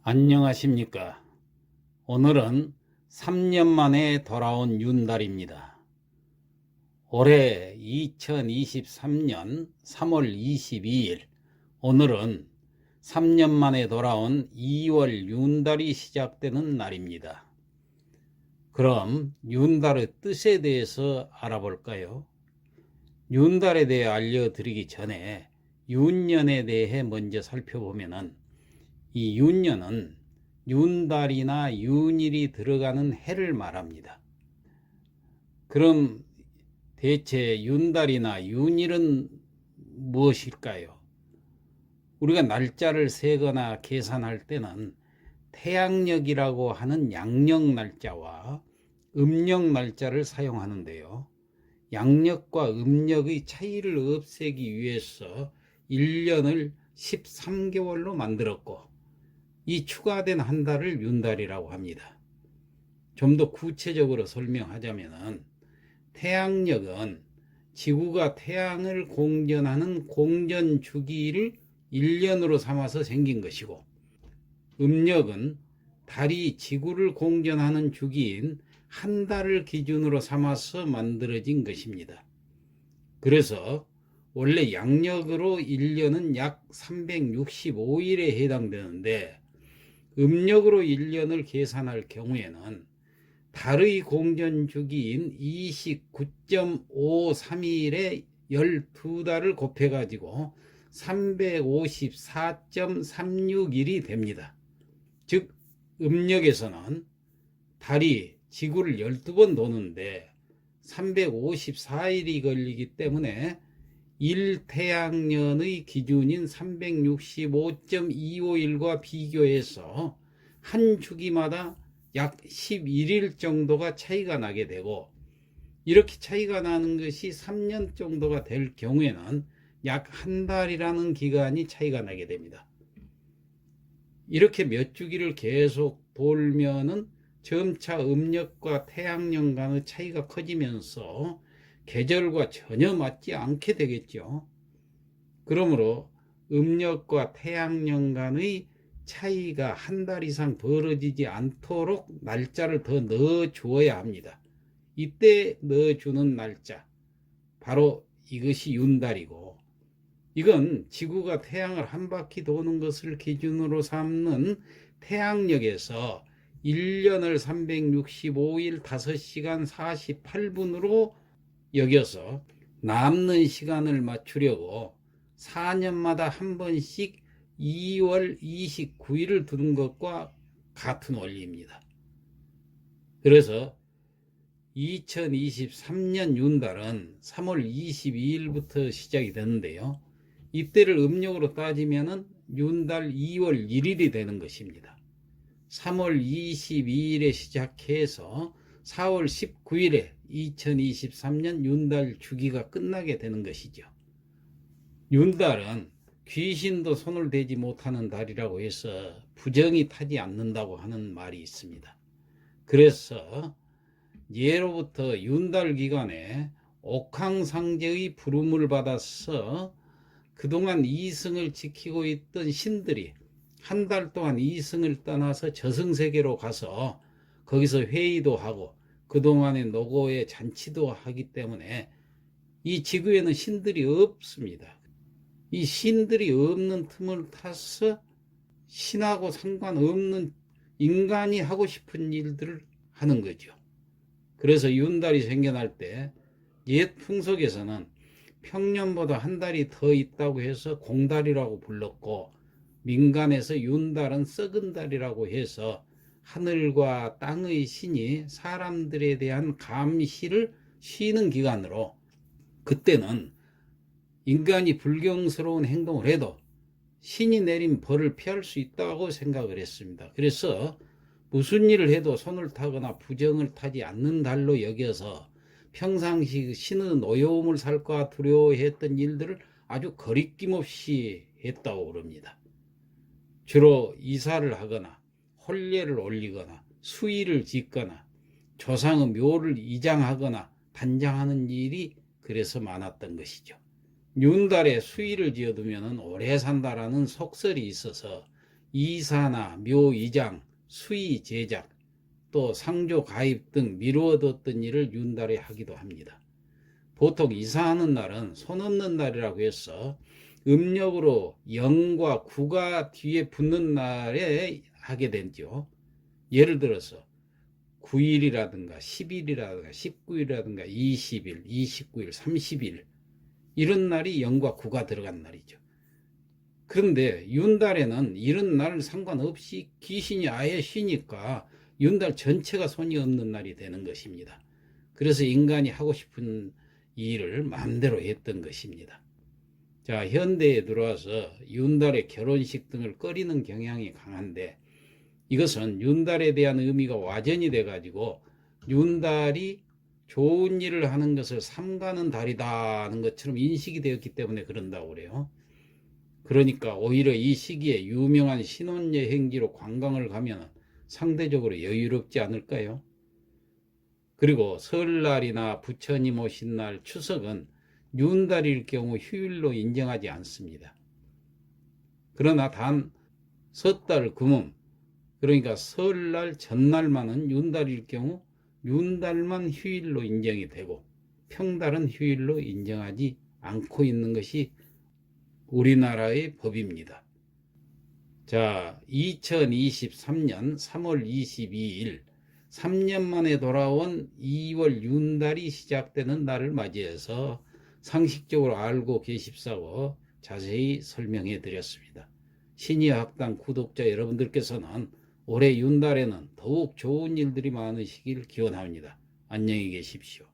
안녕하십니까. 오늘은 3년 만에 돌아온 윤달입니다. 올해 2023년 3월 22일, 오늘은 3년 만에 돌아온 2월 윤달이 시작되는 날입니다. 그럼 윤달의 뜻에 대해서 알아볼까요? 윤달에 대해 알려드리기 전에 윤년에 대해 먼저 살펴보면은, 이 윤년은 윤달이나 윤일이 들어가는 해를 말합니다. 그럼 대체 윤달이나 윤일은 무엇일까요? 우리가 날짜를 세거나 계산할 때는 태양력이라고 하는 양력 날짜와 음력 날짜를 사용하는데요. 양력과 음력의 차이를 없애기 위해서 1년을 13개월로 만들었고, 이 추가된 한 달을 윤달이라고 합니다. 좀 더 구체적으로 설명하자면, 태양력은 지구가 태양을 공전하는 공전 주기를 1년으로 삼아서 생긴 것이고, 음력은 달이 지구를 공전하는 주기인 한 달을 기준으로 삼아서 만들어진 것입니다. 그래서 원래 양력으로 1년은 약 365일에 해당되는데, 음력으로 1년을 계산할 경우에는 달의 공전 주기인 29.531에 12달을 곱해가지고 354.36일이 됩니다. 즉, 음력에서는 달이 지구를 12번 도는데 354일이 걸리기 때문에 1태양년의 기준인 365.251과 비교해서 한 주기마다 약 11일 정도가 차이가 나게 되고, 이렇게 차이가 나는 것이 3년 정도가 될 경우에는 약 한 달이라는 기간이 차이가 나게 됩니다. 이렇게 몇 주기를 계속 돌면은 점차 음력과 태양년 간의 차이가 커지면서 계절과 전혀 맞지 않게 되겠죠. 그러므로 음력과 태양년 간의 차이가 한 달 이상 벌어지지 않도록 날짜를 더 넣어 주어야 합니다. 이때 넣어주는 날짜, 바로 이것이 윤달이고, 이건 지구가 태양을 한 바퀴 도는 것을 기준으로 삼는 태양력에서 1년을 365일 5시간 48분으로 여겨서 남는 시간을 맞추려고 4년마다 한 번씩 2월 29일을 두는 것과 같은 원리입니다. 그래서 2023년 윤달은 3월 22일부터 시작이 되는데요. 이때를 음력으로 따지면 윤달 2월 1일이 되는 것입니다. 3월 22일에 시작해서 4월 19일에 2023년 윤달 주기가 끝나게 되는 것이죠. 윤달은 귀신도 손을 대지 못하는 달이라고 해서 부정이 타지 않는다고 하는 말이 있습니다. 그래서 예로부터 윤달 기간에 옥황상제의 부름을 받아서 그동안 이승을 지키고 있던 신들이 한 달 동안 이승을 떠나서 저승세계로 가서 거기서 회의도 하고 그동안의 노고의 잔치도 하기 때문에 이 지구에는 신들이 없습니다. 이 신들이 없는 틈을 타서 신하고 상관없는 인간이 하고 싶은 일들을 하는 거죠. 그래서 윤달이 생겨날 때 옛 풍속에서는 평년보다 한 달이 더 있다고 해서 공달이라고 불렀고, 민간에서 윤달은 썩은 달이라고 해서 하늘과 땅의 신이 사람들에 대한 감시를 쉬는 기간으로, 그때는 인간이 불경스러운 행동을 해도 신이 내린 벌을 피할 수 있다고 생각을 했습니다. 그래서 무슨 일을 해도 손을 타거나 부정을 타지 않는 달로 여겨서 평상시 신의 노여움을 살까 두려워했던 일들을 아주 거리낌 없이 했다고 그럽니다. 주로 이사를 하거나 혼례를 올리거나 수의를 짓거나 조상의 묘를 이장하거나 단장하는 일이 그래서 많았던 것이죠. 윤달에 수의를 지어두면 오래 산다라는 속설이 있어서 이사나 묘이장, 수의 제작, 또 상조 가입 등 미루어뒀던 일을 윤달에 하기도 합니다. 보통 이사하는 날은 손 없는 날이라고 해서 음력으로 0과 9가 뒤에 붙는 날에 하게 되죠. 예를 들어서 9일이라든가 10일이라든가 19일이라든가 20일, 29일, 30일 이런 날이 0과 9가 들어간 날이죠. 그런데 윤달에는 이런 날 상관없이 귀신이 아예 쉬니까 윤달 전체가 손이 없는 날이 되는 것입니다. 그래서 인간이 하고 싶은 일을 마음대로 했던 것입니다. 자, 현대에 들어와서 윤달에 결혼식 등을 꺼리는 경향이 강한데 이것은 윤달에 대한 의미가 와전이 돼가지고 윤달이 좋은 일을 하는 것을 삼가는 달이다 하는 것처럼 인식이 되었기 때문에 그런다고 그래요. 그러니까 오히려 이 시기에 유명한 신혼여행지로 관광을 가면 상대적으로 여유롭지 않을까요? 그리고 설날이나 부처님 오신 날, 추석은 윤달일 경우 휴일로 인정하지 않습니다. 그러나 단 섣달 금음, 그러니까 설날 전날만은 윤달일 경우 윤달만 휴일로 인정이 되고 평달은 휴일로 인정하지 않고 있는 것이 우리나라의 법입니다. 자, 2023년 3월 22일 3년 만에 돌아온 2월 윤달이 시작되는 날을 맞이해서 상식적으로 알고 계십사고 자세히 설명해 드렸습니다. 신의학당 구독자 여러분들께서는 올해 윤달에는 더욱 좋은 일들이 많으시길 기원합니다. 안녕히 계십시오.